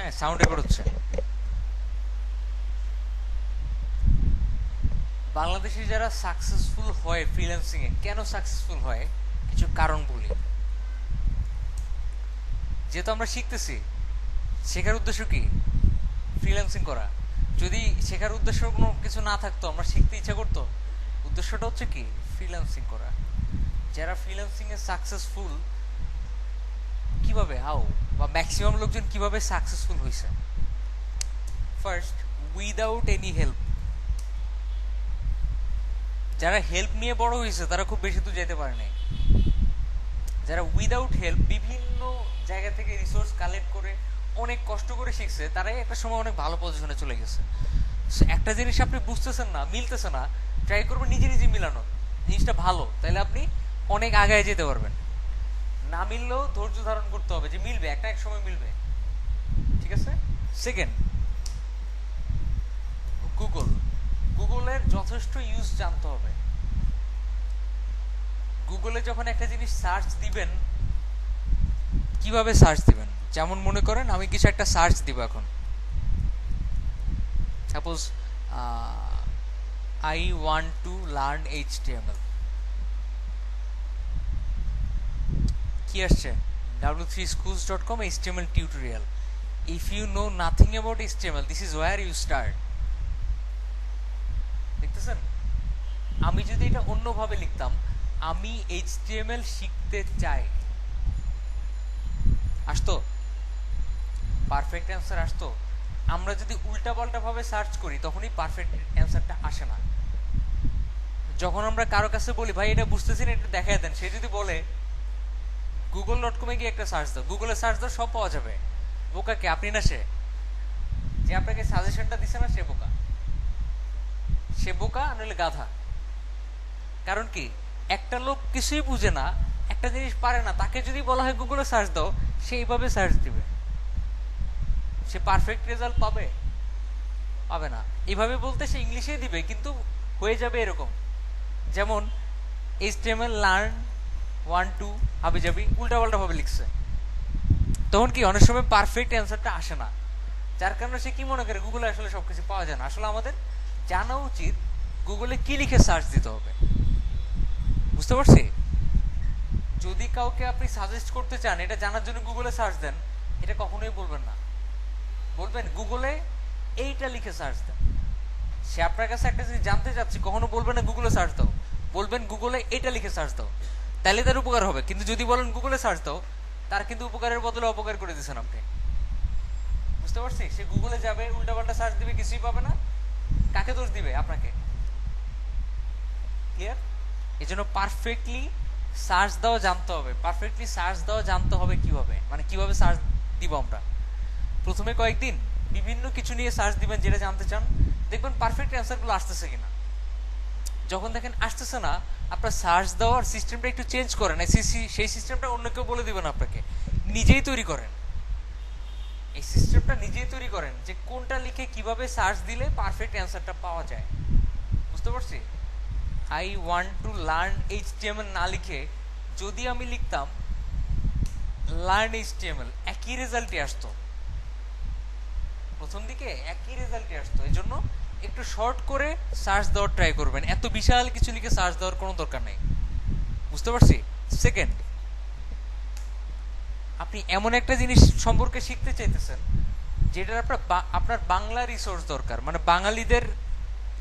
হ্যাঁ, sound record হচ্ছে। বাংলাদেশে যারা সাকসেসফুল হয় ফ্রিল্যান্সিং এ, কেন সাকসেসফুল হয় কিছু কারণ বলি। যেহেতু আমরা শিখতেছি, শেখার উদ্দেশ্য কি? ফ্রিল্যান্সিং করা। যদি শেখার উদ্দেশ্য কোনো কিছু না থাকতো, আমরা শিখতে ইচ্ছা করতো? উদ্দেশ্যটা হচ্ছে কি? ফ্রিল্যান্সিং করা। যারা ফ্রিল্যান্সিং এ সাকসেসফুল, কিভাবে, হাউ, বা ম্যাক্সিমাম লোকজন কিভাবে সাকসেসফুল হয়েছে? First, without any help. যারা হেল্প নিয়ে বড় হয়েছে তারা খুব বেশি দূর যেতে পারে নাই। যারা উইদাউট হেল্প বিভিন্ন জায়গা থেকে রিসোর্স কালেক্ট করে অনেক কষ্ট করে শিখছে, তারাই একটা সময় অনেক ভালো পজিশনে চলে গেছে। একটা জিনিস আপনি বুঝতেছেন না, মিলতেছে না, ট্রাই করবেন নিজে নিজে মিলানো। জিনিসটা ভালো, তাহলে আপনি অনেক আগায় যেতে পারবেন। না মিললেও ধৈর্য ধারণ করতে হবে যে মিলবে, একটা এক সময় মিলবে। ঠিক আছে। সেকেন্ড, গুগলের যথেষ্ট ইউজ জানতে হবে। গুগলে যখন একটা জিনিস সার্চ দিবেন, কিভাবে সার্চ দিবেন? যেমন মনে করেন আমি কিছু একটা সার্চ দিব এখন, suppose I want to learn HTML. কি আসছে? w3schools.com HTML tutorial. If you know nothing about HTML, this is where you start. দেখতেছেন? আমি যদি এটা অন্যভাবে লিখতাম, আমি HTML শিখতে চাই, আসতো? পারফেক্ট অ্যান্সার আসতো? আমরা যদি উল্টাপাল্টা ভাবে সার্চ করি তখনই পারফেক্ট অ্যান্সারটা আসে না। যখন আমরা কারো কাছে বলি ভাই এটা বুঝতেছি না, এটা দেখায় দেন, সে যদি বলে google.com-এ গিয়ে একটা সার্চ দাও, গুগলে সার্চ দাও, সব পাওয়া যাবে। বোকা কে? আপনি না সে? যে আপনাকে সাজেশনটা দিছে না, সে বোকা। সে বোকা, নইলে গাধা। কারণ কি? একটা লোক কিছুই বুঝে না, একটা জিনিস পারে না, তাকে যদি বলা হয় গুগলে সার্চ দাও, সে এইভাবে সার্চ দিবে। সে পারফেক্ট রেজাল্ট পাবে? পাবে না। এইভাবে বলতে সে ইংলিশেই দিবে, কিন্তু হয়ে যাবে এরকম, যেমন HTML লার্ন 1 2 হাবি যাবি উল্টাপাল্টা ভাবে লিখছে। তখন কি অনেক সময় পারফেক্ট অ্যান্সারটা আসে না, যার কারণে সে কি মনে করে গুগলে আসলে সবকিছু পাওয়া যায় না। আসলে আমাদের জানা উচিত গুগলে কি লিখে সার্চ দিতে হবে। বুঝতে পারছি? যদি কাউকে আপনি সাজেস্ট করতে চান এটা জানার জন্য গুগলে সার্চ দেন, এটা কখনোই বলবেন না। বলবেন গুগলে এইটা লিখে সার্চ দেন। সে আপনার কাছে একটা জিনিস জানতে চাচ্ছে, কখনো বলবেন না গুগলে সার্চ দাও, বলবেন গুগলে এটা লিখে সার্চ দাও, তাহলে তার উপকার হবে। কিন্তু যদি বলেন গুগলে সার্চ দাও, তার কিন্তু উপকারের বদলে অপকার করে দিচ্ছেন আপনি। বুঝতে পারছি? সে গুগলে যাবে, উল্টাপাল্টা সার্চ দিবে, কিছুই পাবে না। কাকে দোষ দিবে? আপনাকে। ক্লিয়ার? এই জন্য পারফেক্টলি সার্চ দেওয়া জানতে হবে। পারফেক্টলি সার্চ দেওয়া জানতে হবে কিভাবে, মানে কিভাবে সার্চ দিব আমরা। প্রথমে কয়েকদিন বিভিন্ন কিছু নিয়ে সার্চ দিবেন যেটা জানতে চান, দেখবেন পারফেক্ট অ্যান্সারগুলো আসতেছে কিনা। যখন দেখেন আসতেছে না, আপনার সার্চ দেওয়ার সিস্টেমটা একটু চেঞ্জ করেন। সেই সিস্টেমটা অন্য কেউ বলে দিবেন আপনাকে, নিজেই তৈরি করেন। এই সিস্টেমটা নিজেই তৈরি করেন যে কোনটা লিখে কিভাবে সার্চ দিলে পারফেক্ট অ্যান্সারটা পাওয়া যায়। বুঝতে পারছি? I want to learn HTML না লিখে যদি আমি লিখতাম লার্ন এইচটিএমএল, একই রেজাল্টই আসতো। প্রথম দিকে একই রেজাল্টই আসতো। এই জন্য একটু শর্ট করে সার্চ দেওয়ার ট্রাই করবেন, এত বিশাল কিছু লিখে সার্চ দেওয়ার কোনো দরকার নেই। বুঝতে পারছি? সেকেন্ড, আপনি এমন একটা জিনিস সম্পর্কে শিখতে চাইতেছেন যেটার আপনার বাংলা রিসোর্স দরকার, মানে বাঙালিদের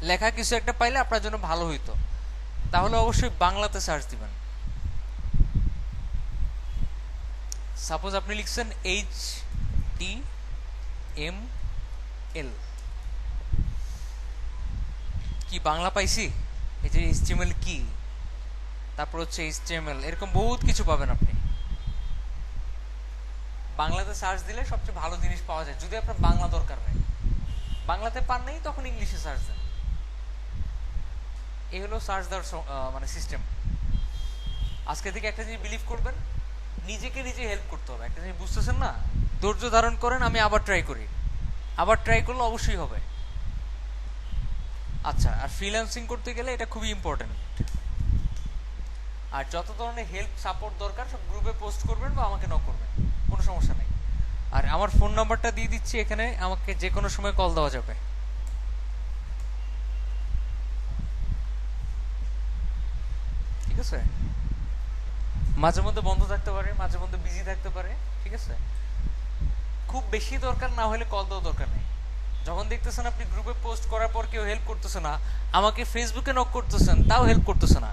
লেখা কিছু একটা পাইলে আপনার জন্য ভালো হইতো, তাহলে অবশ্যই বাংলাতে সার্চ দিবেন। সাপোজ আপনি লিখছেন HTML, কি বাংলা পাইছি? এই যে HTML কি, তারপর হচ্ছে HTML, এরকম বহুত কিছু পাবেন আপনি। বাংলাতে সার্চ দিলে সবচেয়ে ভালো জিনিস পাওয়া যায়, যদি আপনার বাংলা দরকার হয়। বাংলাতে পান নেই, তখন ইংলিশে সার্চ দেন। এই হলো সার্চ দেওয়ার মানে সিস্টেম। আজকে থেকে একটা জিনিস বিলিভ করবেন, নিজেকে নিজে হেল্প করতে হবে। একটা জিনিস বুঝতেছেন না, ধৈর্য ধারণ করেন, আমি আবার ট্রাই করি, আবার ট্রাই করলে অবশ্যই হবে। আচ্ছা, আর ফ্রিল্যান্সিং করতে গেলে এটা খুবই ইম্পর্টেন্ট। আর যত ধরনের হেল্প সাপোর্ট দরকার সব গ্রুপে পোস্ট করবেন বা আমাকে নক করবেন, কোনো সমস্যা নেই। আর আমার ফোন নাম্বারটা দিয়ে দিচ্ছি এখানে, আমাকে যে কোনো সময় কল দেওয়া যাবে। ঠিক আছে, মাঝে মধ্যে বন্ধ থাকতে পারে, মাঝে মধ্যে বিজি থাকতে পারে। ঠিক আছে, খুব বেশি দরকার না হলে কল দেওয়া দরকার নেই। যখন দেখতেছেন আপনি গ্রুপে পোস্ট করার পর কেউ হেল্প করতেছে না, আমাকে ফেসবুকে নক করতেছেন তাও হেল্প করতেছে না,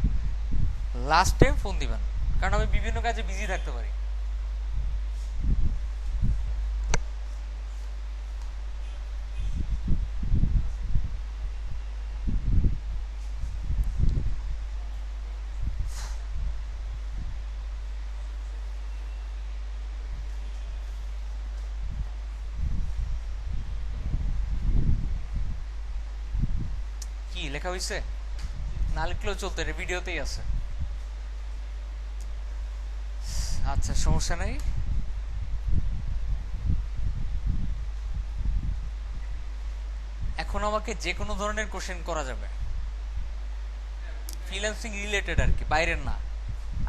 লাস্ট টাইম ফোন দিবেন, কারণ আমি বিভিন্ন কাজে বিজি থাকতে পারি। কি লেখা হয়েছে? না লিখলেও চলতো, এটা ভিডিওতেই আছে। আচ্ছা, সমস্যা নেই। এখন আমাকে যে কোনো ধরনের কোশ্চেন করা যাবে, ফ্রিল্যান্সিং রিলেটেড আর কি, বাইরের না।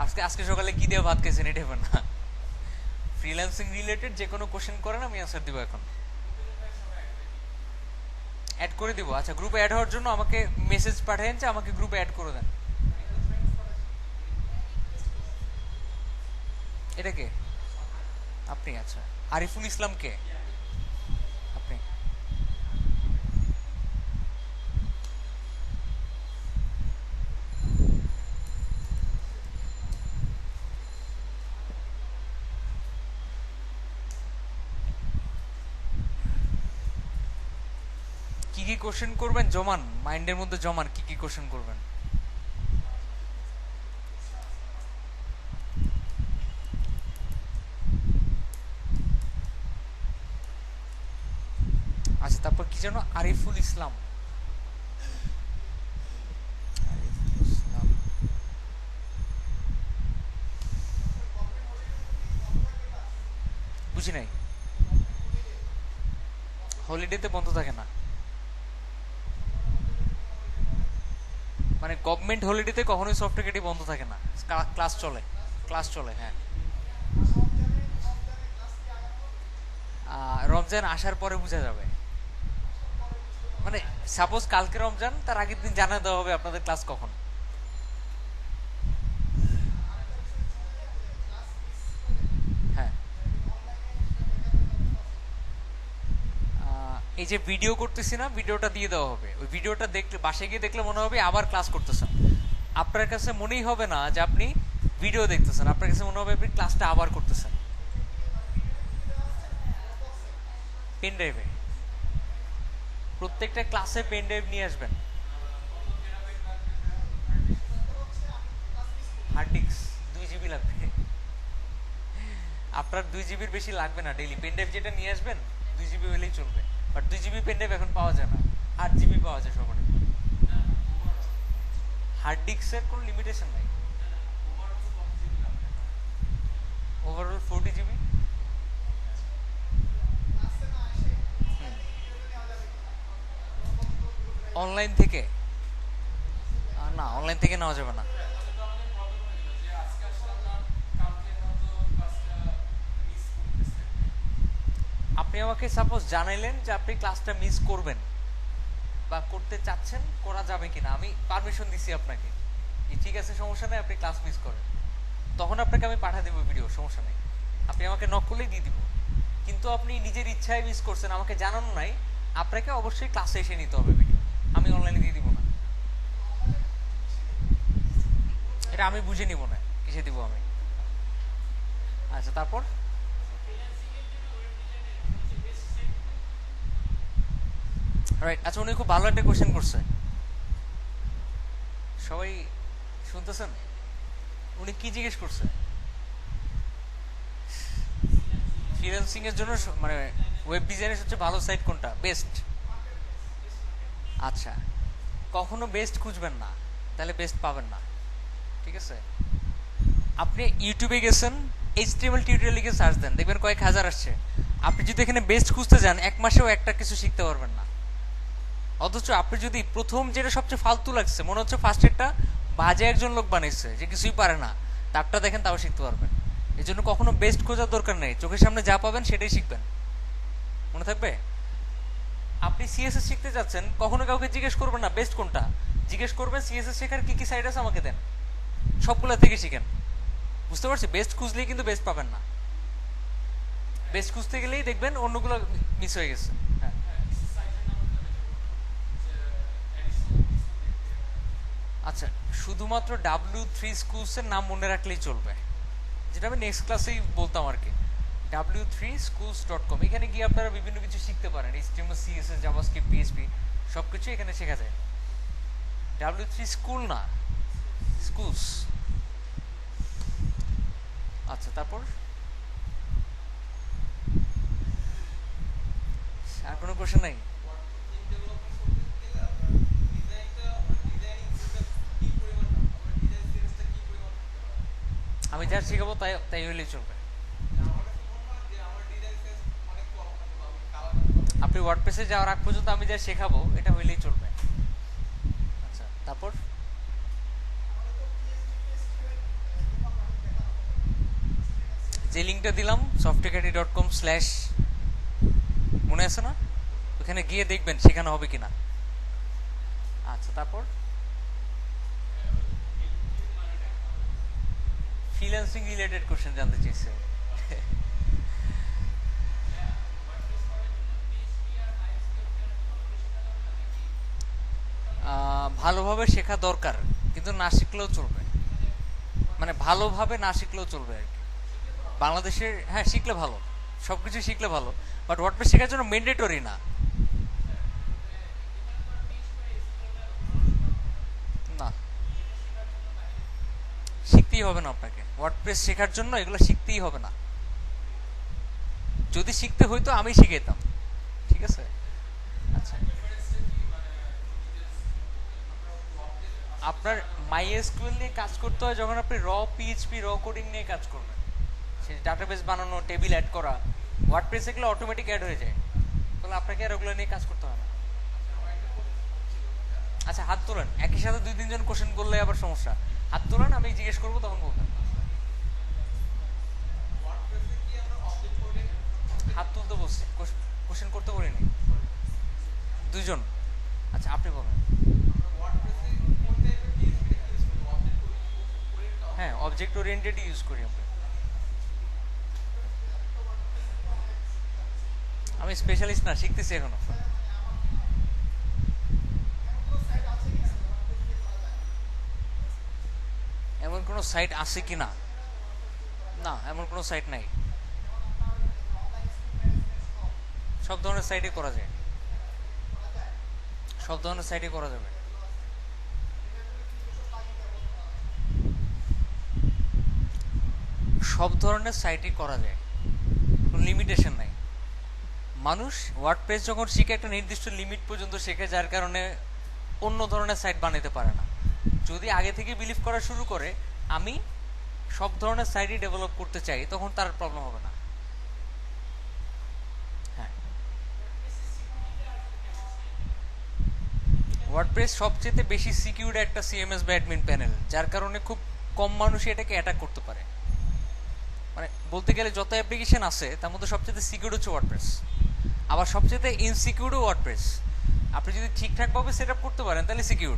আজকে আজকে সকালে কি দিয়ে ভাত খেয়েছেন এটা হবে না, ফ্রিল্যান্সিং রিলেটেড যে কোনো কোশ্চেন করেন, আমি অ্যান্সার দিব। এখন অ্যাড করে দিব। আচ্ছা, গ্রুপে অ্যাড হওয়ার জন্য আমাকে মেসেজ পাঠান যে আমাকে গ্রুপে অ্যাড করে দেন। এটা কে? আপনি? আচ্ছা, আরিফুল ইসলাম কে? আপনি? কি কি কোশ্চেন করবেন জমান, মাইন্ডের মধ্যে জমান, কি কি কোশ্চেন করবেন। আচ্ছা, তারপর কি যেন, আরিফুল ইসলাম। আরিফুল ইসলাম, বুঝি নাই। হলিডেতে বন্ধ থাকে না মানে? গভর্নমেন্ট হলিডেতে কখনোই সফটওয়্যার বন্ধ থাকে না, ক্লাস চলে। ক্লাস চলে, হ্যাঁ। রমজান আসার পরে বোঝা যাবে, মানে সাপোজ কালকে রমজান, তার আগের দিন জানা দেওয়া হবে আপনাদের ক্লাস কখন। হ্যাঁ, এই যে ভিডিও করতেছি না, ভিডিওটা দিয়ে দেওয়া হবে। ওই ভিডিওটা দেখলে, বাসায় গিয়ে দেখলে মনে হবে আবার ক্লাস করতেছেন। আপনার কাছে মনেই হবে না যে আপনি ভিডিও দেখতেছেন, আপনার কাছে মনে হবে আপনি ক্লাসটা আবার করতেছেন। পেন ড্রাইভে, প্রত্যেকটা ক্লাসে পেন ড্রাইভ নিয়ে আসবেন। হার্ড ডিস্ক 2 জিবি লাগবে। আপনার 2 জিবির বেশি লাগবে না ডেইলি। পেন ড্রাইভ যেটা নিয়ে আসবেন 2 জিবি হলেই চলবে। বাট 2 জিবি পেন ড্রাইভ এখন পাওয়া যায় না, 8 জিবি পাওয়া যায় সর্বনিম্ন। হার্ড ডিস্কের কোনো লিমিটেশন নাই। Overall 40 GB. অনলাইন থেকে? না, অনলাইন থেকে নেওয়া যাবে না। আপনি আমাকে সাপোজ জানাইলেন যে আপনি ক্লাসটা মিস করবেন বা করতে চাচ্ছেন, করা যাবে কিনা, আমি পারমিশন দিছি আপনাকে, ঠিক আছে সমস্যা নেই, আপনি ক্লাস মিস করেন, তখন আপনাকে আমি পাঠা দেবো ভিডিও, সমস্যা নেই। আপনি আমাকে নক করলেই দিয়ে দিব। কিন্তু আপনি নিজের ইচ্ছায় মিস করছেন, আমাকে জানানো নাই, আপনাকে অবশ্যই ক্লাসে এসে নিতে হবে ভিডিও, আমি অনলাইনে দিয়ে দিব না। এটা আমি বুঝে নিব না কিসে দিব আমি। আচ্ছা, তারপর রাইট। আচ্ছা, উনি খুব ভালো একটা কোয়েশ্চেন করছে, সবাই শুনতেছেন? উনি কি জিজ্ঞেস করছে? ফ্রিল্যান্সিং এর জন্য মানে ওয়েব ডিজাইনের সবচেয়ে ভালো সাইট কোনটা, বেস্ট? আচ্ছা, কখনো বেস্ট খুঁজবেন না, তাহলে বেস্ট পাবেন না। ঠিক আছে, আপনি ইউটিউবে গেছেন, এইচটিএমএল টিউটোরিয়াল লিখে সার্চ দেন, দেখবেন কয়েক হাজার আসছে। আপনি যদি এখানে বেস্ট খুঁজতে যান, এক মাসেও একটা কিছু শিখতে পারবেন না। অথচ আপনি যদি প্রথম যেটা সবচেয়ে ফালতু লাগছে, মনে হচ্ছে ফার্স্ট এডটা বাজে একজন লোক বানিয়েছে যে কিছুই পারে না, তারটা দেখেন, তাও শিখতে পারবেন। এই জন্য কখনো বেস্ট খোঁজার দরকার নেই, চোখের সামনে যা পাবেন সেটাই শিখবেন, মনে থাকবে। আপনি সিএসএস শিখতে যাচ্ছেন, কখনো কাউকে জিজ্ঞেস করবেন না বেস্ট কোনটা, জিজ্ঞেস করবেন সিএসএস শেখার কি কি সাইট আছে আমাকে দেন, সবগুলা থেকে শিখেন। বুঝতে পারছি, বেস্ট খুঁজলেই কিন্তু বেস্ট পাবেন না, বেস্ট খুঁজতে গেলেই দেখবেন অন্যগুলো মিস হয়ে গেছে। হ্যাঁ, আচ্ছা, শুধুমাত্র W3 স্কুলসের নাম মনে রাখলেই চলবে, যেটা আমি নেক্সট ক্লাসেই বলতাম আর কি। W3schools.com, এখানে গিয়ে আপনারা বিভিন্ন কিছু শিখতে পারেন, HTML, CSS, জাভাস্ক্রিপ্ট, পিএইচপি সবকিছু এখানে শেখা যায়। W3 স্কুল না, স্কুলস। আচ্ছা, তারপর আর কোনো কোশ্চেন নাই? আমি যা শিখাবো তাই তাই হইলেই চলবে। আপনি ওয়ার্ডপ্রেসে যাওয়ার আগ পর্যন্ত আমি যা শেখাবো এটা হইলেই চলবে। আচ্ছা, তারপর যে লিঙ্কটা দিলাম softacademy.com/, মনে আছে না? ওখানে গিয়ে দেখবেন শেখানো হবে কিনা। আচ্ছা, তারপর ফ্রিল্যান্সিং রিলেটেড কোশ্চেন জানতে চাইছে। ভালোভাবে শেখা দরকার, কিন্তু না শিখলেও চলবে, মানে ভালোভাবে না শিখলেও চলবে আর কি। বাংলাদেশের, হ্যাঁ শিখলে ভালো, সবকিছু শিখলে ভালো, বাট ওয়ার্ডপ্রেস শেখার জন্য ম্যান্ডেটরি না। না, শিখতেই হবে না আপনাকে, ওয়ার্ডপ্রেস শেখার জন্য এগুলো শিখতেই হবে না। যদি শিখতে হইতো আমি শিখাইতাম, ঠিক আছে। আচ্ছা, আপনার MySQL নিয়ে কাজ করতে হয় যখন আপনি পিএইচপি কোডিং নিয়ে কাজ করবেন, সেই ডাটাবেস বানানো, টেবিল অ্যাড করা, ওয়ার্ডপ্রেসে এগুলো অটোমেটিক অ্যাড হয়ে যায়, তাহলে আপনাকে আর ওগুলো নিয়ে কাজ করতে হয় না। আচ্ছা, হাত তোলেন, একই সাথে 2-3 জন কোশ্চেন করলে আবার সমস্যা। হাত তোলেন, আমি জিজ্ঞেস করবো তখন বলবেন। হাত তুলতে বলছি, কোশ্চেন করতে বলিনি। 2 জন। আচ্ছা, আপনি বলেন। হ্যাঁ, অবজেক্ট ওরিয়েন্টেড ইউজ করি আমরা। আমি স্পেশালিস্ট না, শিখতেছি এখনো। এমন কোনো সাইট আছে কি না? না, এমন কোনো সাইট নাই, সব ধরনের সাইটে করা যায়, সব ধরনের সাইটে করা যাবে। সব ধরনের সাইটই করা যায়, কোনো লিমিটেশন নাই। মানুষ ওয়ার্ডপ্রেস যখন শিখে একটা নির্দিষ্ট লিমিট পর্যন্ত শেখে, যার কারণে অন্য ধরনের সাইট বানাতে পারে না। যদি আগে থেকে বিলিভ করা শুরু করে আমি সব ধরনের সাইটই ডেভেলপ করতে চাই, তখন তার প্রবলেম হবে না। হ্যাঁ, ওয়ার্ডপ্রেস সবচেয়ে বেশি সিকিউর একটা সিএমএস বা অ্যাডমিন প্যানেল, যার কারণে খুব কম মানুষই এটাকে অ্যাটাক করতে পারে। মানে বলতে গেলে যত অ্যাপ্লিকেশন আছে তার মধ্যে সবচেয়ে সিকিউর হচ্ছে ওয়ার্ডপ্রেস, আবার সবচেয়ে ইনসিকিউরও ওয়ার্ডপ্রেস। আপনি যদি ঠিকঠাকভাবে সেট আপ করতে পারেন তাহলে সিকিউর,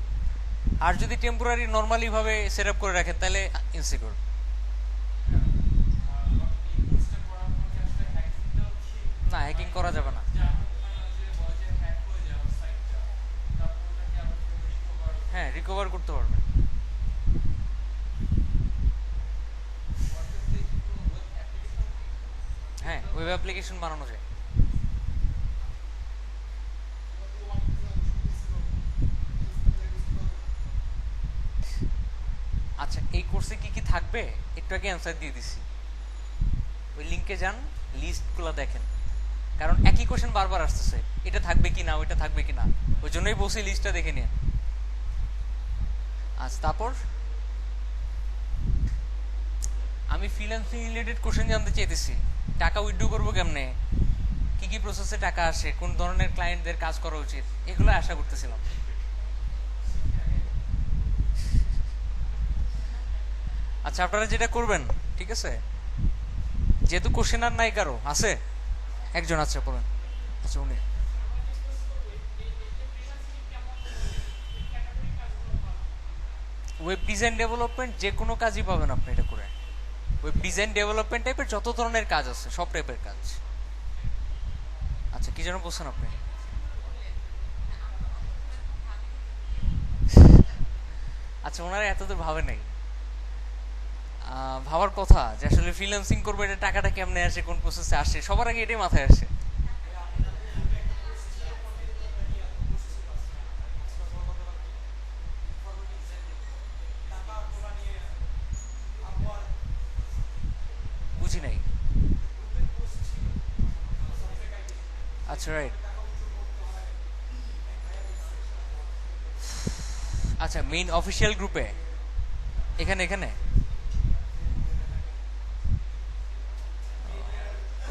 আর যদি টেম্পোরারি নর্মালি ভাবে সেট আপ করে রাখেন তাহলে ইনসিকিউর। না, হ্যাকিং করা যাবে না। হ্যাঁ, রিকভার করতে পারবেন। হ্যাঁ, ওয়েব অ্যাপ্লিকেশন বানানো যায়। আচ্ছা, এই কোর্সে কি কি থাকবে একটু আগে অ্যান্সার দিয়ে দিছি, ওই লিঙ্কে যান, লিস্টগুলো দেখেন, কারণ একই কোশ্চেন বারবার আসতেছে, এটা থাকবে কি না, ওইটা থাকবে কি না, ওই জন্যই বসে লিস্টটা দেখে নিন। আচ্ছা, তারপর আমি ফ্রিল্যান্সিং রিলেটেড কোশ্চেন জানতে চাইতেছি, টাকা উইথড্র করবো কেমনে, কি কি প্রসেসে টাকা আসে, কোন ধরনের ক্লায়েন্টদের কাজ করা উচিত, এগুলো আশা করতেছিলাম। আচ্ছা, আপনারা যেটা করবেন, ঠিক আছে, যেহেতু কোশ্চেন আর নাই কারো আছে, একজন আছে বলেন। আচ্ছা উনি ওয়েব ডিজাইন ডেভেলপমেন্ট যে কোনো কাজই পাবেন আপনি এটা করে। ওয়েব ডিজাইন ডেভেলপমেন্ট টাইপের যত ধরনের কাজ আছে সব টাইপের কাজ। আচ্ছা কি যেন বলছেন আপনি? আচ্ছা ওনারা এতদূর ভাবে নাই। ভাবার কথা যে আসলে ফ্রিল্যান্সিং করবে, এটা টাকাটা কেমনে আসে, কোন প্রসেসে আসে, সবার আগে এটাই মাথায় আসে। বুঝি নাই। আচ্ছা রাইট। আচ্ছা মেইন অফিসিয়াল গ্রুপে এখানে এখানে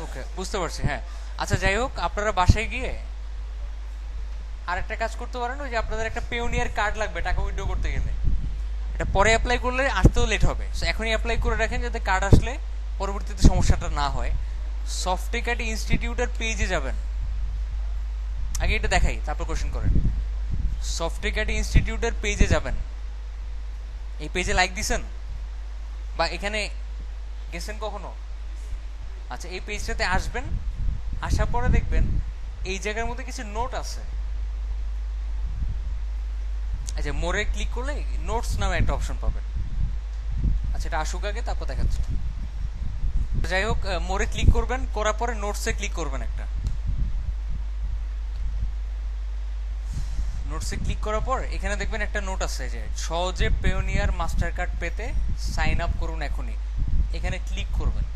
ওকে বুঝতে পারছি, হ্যাঁ। আচ্ছা যাই হোক, আপনারা বাসায় গিয়ে আরেকটা কাজ করতে পারেন, ওই যে আপনাদের একটা পেওনিয়ার কার্ড লাগবে টাকা উইথড্র করতে গেলে, এটা পরে অ্যাপ্লাই করলে আসতেও লেট হবে, সো এখনই অ্যাপ্লাই করে রাখেন যাতে কার্ড আসলে পরবর্তীতে সমস্যাটা না হয়। সফটটেক ইনস্টিটিউটের পেজে যাবেন, আগে এটা দেখাই তারপর কোশ্চেন করেন। সফটটেক ইনস্টিটিউটের পেজে যাবেন, এই পেজে লাইক দিছেন বা এখানে গেছেন কখনো? আচ্ছা এই পেজটাতে আসবেন, আসার পরে দেখবেন এই জায়গার মধ্যে কিছু নোট আছে। আচ্ছা মোরে ক্লিক করলে নোটস নামে একটা অপশন পাবেন। আচ্ছা এটা আসুক আগে তারপর দেখাচ্ছি। যাই হোক মোরে ক্লিক করবেন, করার পরে নোটসে ক্লিক করবেন একটা। নোটসে ক্লিক করার পর এখানে দেখবেন একটা নোট আছে যে সহজে পেওনিয়ার মাস্টার কার্ড পেতে সাইন আপ করুন এখনই। এখানে ক্লিক করবেন,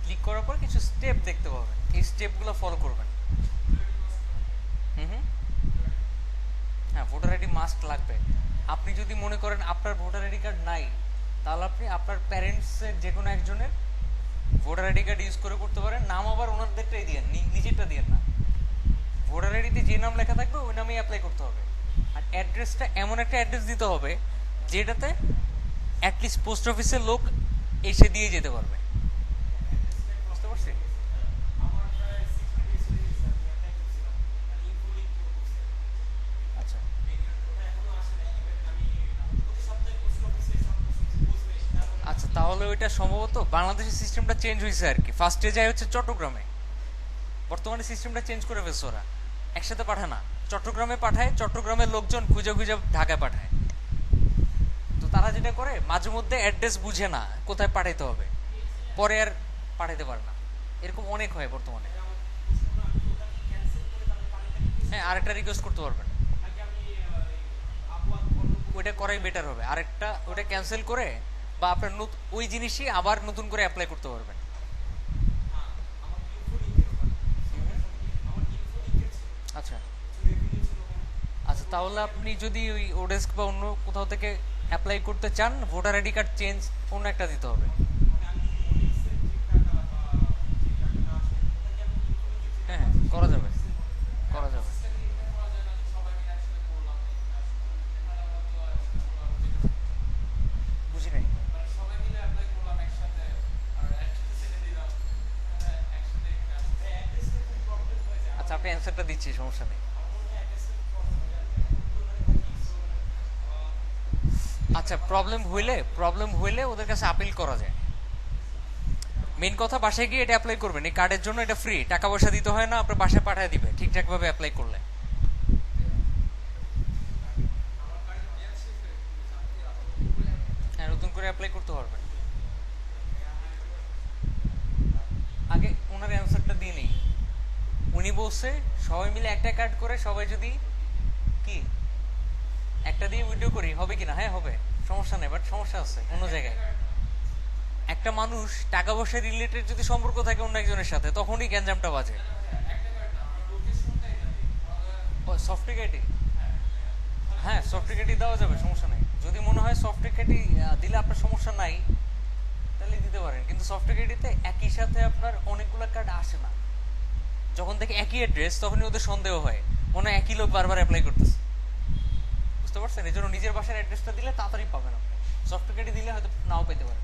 ক্লিক করার পর কিছু স্টেপ দেখতে পাবেন, এই স্টেপগুলো ফলো করবেন। হুম হুম হ্যাঁ ভোটার আইডি মাস্ট লাগবে। আপনি যদি মনে করেন আপনার ভোটার আইডি কার্ড নাই, তাহলে আপনি আপনার প্যারেন্টসের যে কোনো একজনের ভোটার আইডি কার্ড ইউজ করে করতে পারেন। নাম আবার ওনাদেরটাই দিয়েন, নিজেরটা দিয়েন না। ভোটার আইডিতে যে নাম লেখা থাকবে ওই নামেই অ্যাপ্লাই করতে হবে। আর অ্যাড্রেসটা এমন একটা অ্যাড্রেস দিতে হবে যেটাতে অ্যাটলিস্ট পোস্ট অফিসের লোক এসে দিয়ে যেতে পারবে। বুঝতে পারছি? আচ্ছা আচ্ছা তাহলে ওইটা সম্ভবত বাংলাদেশের সিস্টেমটা চেঞ্জ হয়েছে আর কি। ফার্স্টে যায় হচ্ছে চট্টগ্রামে, বর্তমানে সিস্টেমটা চেঞ্জ করে ফেলছে ওরা, একসাথে পাঠায় না, চট্টগ্রামে পাঠায়, চট্টগ্রামের লোকজন খুঁজে খুঁজে ঢাকায় পাঠায়। তো তারা যেটা করে মাঝে মধ্যে অ্যাড্রেস বুঝে না কোথায় পাঠাইতে হবে, পরে আর পাঠাইতে পারে না, এরকম অনেক হয় বর্তমানে। হ্যাঁ আরেকটা রিকোয়েস্ট করতে পারবেন, ওইটা করাই বেটার হবে। আরেকটা ওটা ক্যান্সেল করে বা আপনার ওই জিনিসই আবার নতুন করে অ্যাপ্লাই করতে পারবেন। আচ্ছা আচ্ছা তাহলে আপনি যদি ওই ওডেস্ক বা অন্য কোথাও থেকে অ্যাপ্লাই করতে চান, ভোটার আইডি কার্ড চেঞ্জ অন্য একটা দিতে হবে। হ্যাঁ হ্যাঁ করা যাবে, করা যাবে। বুঝি নাই। আচ্ছা আপনি অ্যান্সারটা দিচ্ছি, সমস্যা নেই। আচ্ছা প্রবলেম হইলে ওদের কাছে আপিল করা যায়। মেন কথা বাসায় গিয়ে এটা অ্যাপ্লাই করবেন, এই কার্ডের জন্য এটা ফ্রি, টাকা পয়সা দিতে হয় না, আপনার বাসায় পাঠিয়ে দিবে ঠিকঠাক ভাবে অ্যাপ্লাই করলে। হ্যাঁ নতুন করে অ্যাপ্লাই করতে পারবেন। আগে ওনার অ্যান্সারটা দিয়ে নেই। উনি বলছে সবাই মিলে একটা কার্ড করে সবাই যদি কি একটা দিয়ে উইথড্র করি হবে কিনা, হ্যাঁ হবে, সমস্যা নেই, বাট সমস্যা আছে অন্য জায়গায়। একটা মানুষ টাকা পয়সা রিলেটেড যদি সম্পর্ক থাকে অন্য একজনের সাথে, তখনই গ্যাঞ্জামটা বাজে। সফটওয়্যার আইডি, হ্যাঁ সফটওয়্যার আইডি দেওয়া যাবে, সমস্যা নেই। যদি মনে হয় সফটওয়্যার আইডি দিলে আপনার সমস্যা নাই তাহলে দিতে পারেন, কিন্তু সফটওয়্যার আইডিতে একই সাথে আপনার অনেকগুলো কার্ড আসে না। যখন থেকে একই অ্যাড্রেস তখনই ওদের সন্দেহ হয়, মনে হয় একই লোক বারবার অ্যাপ্লাই করতেছে। বুঝতে পারছেন? এই জন্য নিজের বাসার অ্যাড্রেসটা দিলে তাড়াতাড়ি পাবেন আপনি, সফটওয়্যার আইডি দিলে হয়তো নাও পেতে পারেন।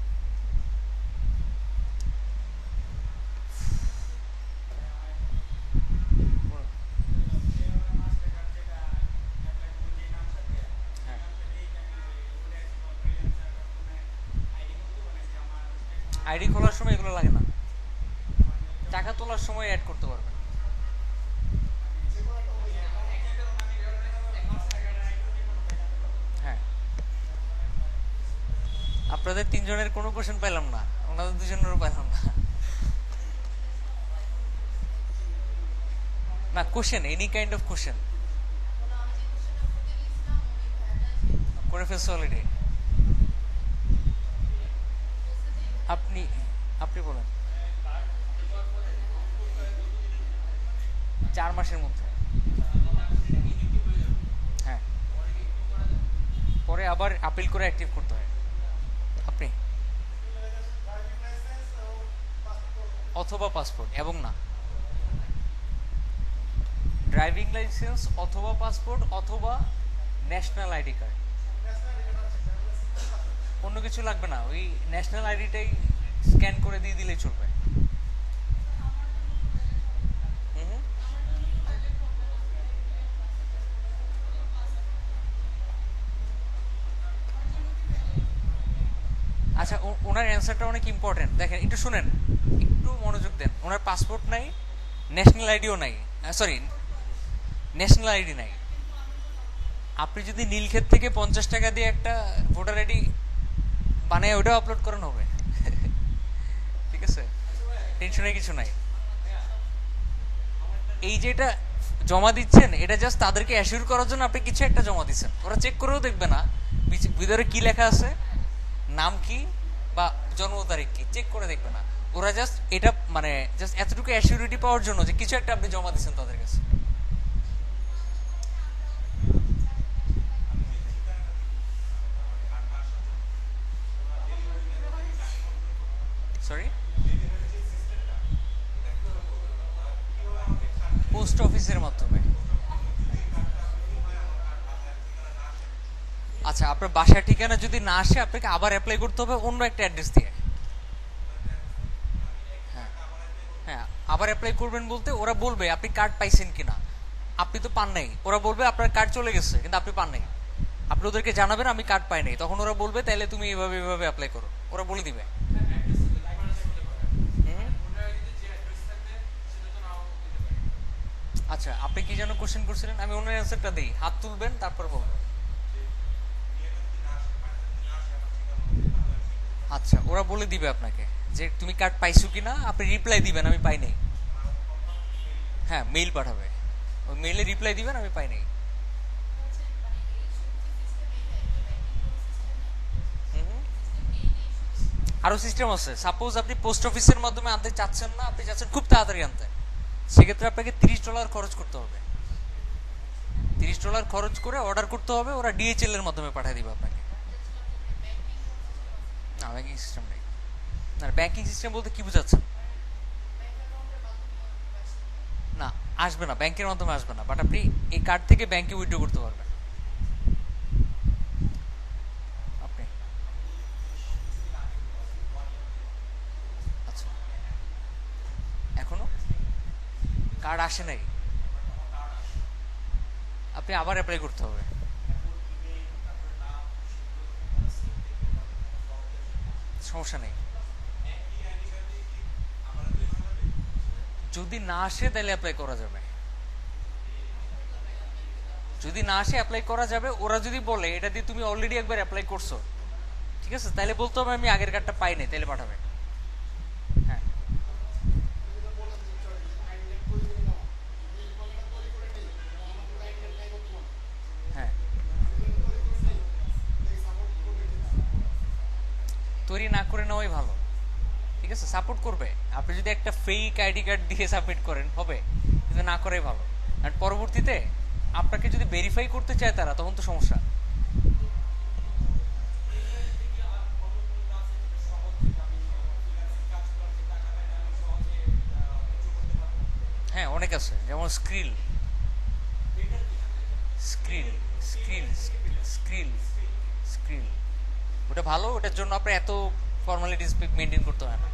আইডি খোলার সময় এগুলো লাগে না, টাকা তোলার সময় অ্যাড করতে পারবেন। হ্যাঁ, আপনাদের তিনজনের কোনো কোশ্চেন পেলাম না, ওনাদের দুজনেরও পেলাম না। না, question, any kind of question করে ফেলছে অলরেডি। আপনি আপনি বলেন। 4 মাসের মধ্যে। হ্যাঁ, পরে আবার আপিল করে অ্যাক্টিভ করতে হয়। আপনি অথবা পাসপোর্ট এবং না, ড্রাইভিং লাইসেন্স অথবা পাসপোর্ট অথবা ন্যাশনাল আইডি কার্ড, অন্য কিছু লাগবে না, ওই ন্যাশনাল আইডিটাই স্ক্যান করে দিয়ে দিলেই চলবে। হুম হুম। আচ্ছা, ওনার অ্যান্সারটা অনেক ইম্পর্টেন্ট, দেখেন একটু শুনেন, একটু মনোযোগ দেন। ওনার পাসপোর্ট নাই, ন্যাশনাল আইডিও নাই, সরি ন্যাশনাল আইডি নাই। আপনি যদি নীলক্ষেত থেকে 50 টাকা দিয়ে একটা ভোটার আইডি বানায় ওটাও আপলোড করানো হবে। ঠিক আছে, টেনশনের কিছু নাই। এই যে এটা জমা দিচ্ছেন, এটা জাস্ট তাদেরকে অ্যাসিওর করার জন্য আপনি কিছু একটা জমা দিচ্ছেন, ওরা চেক করেও দেখবে না ভিতরে কি লেখা আছে, নাম কি বা জন্ম তারিখ কি, চেক করে দেখবে না। ওরা জাস্ট এটা মানে জাস্ট এতটুকু অ্যাসিউরিটি পাওয়ার জন্য যে কিছু একটা আপনি জমা দিচ্ছেন তাদের কাছে। সরি, পোস্ট অফিসের মাধ্যমে। আচ্ছা, আপনার বাসার ঠিকানা যদি না আসে আপনাকে আবার অ্যাপ্লাই করতে হবে অন্য একটা অ্যাড্রেস দিয়ে। হ্যাঁ হ্যাঁ, আবার অ্যাপ্লাই করবেন বলতে ওরা বলবে আপনি কার্ড পাইছেন কিনা, আপনি তো পান নাই, ওরা বলবে আপনার কার্ড চলে গেছে কিন্তু আপনি পান নাই, আপনি ওদেরকে জানাবেন আমি কার্ড পাই নাই, তখন ওরা বলবে তাহলে তুমি এভাবে এভাবে অ্যাপ্লাই করো, ওরা বলে দিবে। হুম। আচ্ছা, আপনি কি যেন কোশ্চেন করছিলেন, আমি অন্য অ্যান্সারটা দিই, হাত তুলবেন তারপর বলবেন। আচ্ছা, ওরা বলে দিবে আপনাকে যে তুমি কার্ড পাইছো কিনা, আপনি রিপ্লাই দিবেন আমি পাই নাই। হ্যাঁ, মেইল পাঠাবে, ওই মেইলে রিপ্লাই দিবেন আমি পাই নাই। হুম হুম। আরো সিস্টেম আছে, সাপোজ আপনি পোস্ট অফিসের মাধ্যমে আনতে চাচ্ছেন না, আপনি চাচ্ছেন খুব তাড়াতাড়ি আনতে, সেক্ষেত্রে আপনাকে $30 খরচ করতে হবে। $30 খরচ করে অর্ডার করতে হবে, ওরা ডিএচএল এর মাধ্যমে পাঠিয়ে দিবে আপনাকে। না, ব্যাংকিং সিস্টেম নেই। না, ব্যাংকিং সিস্টেম বলতে কি বুঝাচ্ছেন? না, আসবে না, ব্যাংকের মাধ্যমে আসবে না, বাট আপনি এই কার্ড থেকে ব্যাংকে উইথড্র করতে পারবেন। আপনি আচ্ছা, এখনো কার্ড আসে নাই, আপনি আবার অ্যাপ্লাই করতে হবে। সমস্যা নেই, যদি না আসে তাহলে অ্যাপ্লাই করা যাবে, যদি না আসে অ্যাপ্লাই করা যাবে। ওরা যদি বলে এটা দিয়ে তুমি অলরেডি একবার অ্যাপ্লাই করছো, ঠিক আছে, তাহলে বলতে হবে আমি আগের কার্ডটা পাই নাই, তাহলে পাঠাবে। হ্যাঁ হ্যাঁ, তৈরি না করে নেওয়াই ভালো। ঠিক আছে, সাপোর্ট করবে। আপনি যদি একটা ফেক আইডি কার্ড দিয়ে সাবমিট করেন হবে, কিন্তু না করাই ভালো। আর পরবর্তীতে আপনাকে যদি ভেরিফাই করতে চায় তারা, তখন তো সমস্যা। হ্যাঁ, অনেক আছে, যেমন krill krill krill krill krill, ওটা ভালো, ওটার জন্য আপনার এত ফর্মালিটিস মেনটেন করতে হয় না।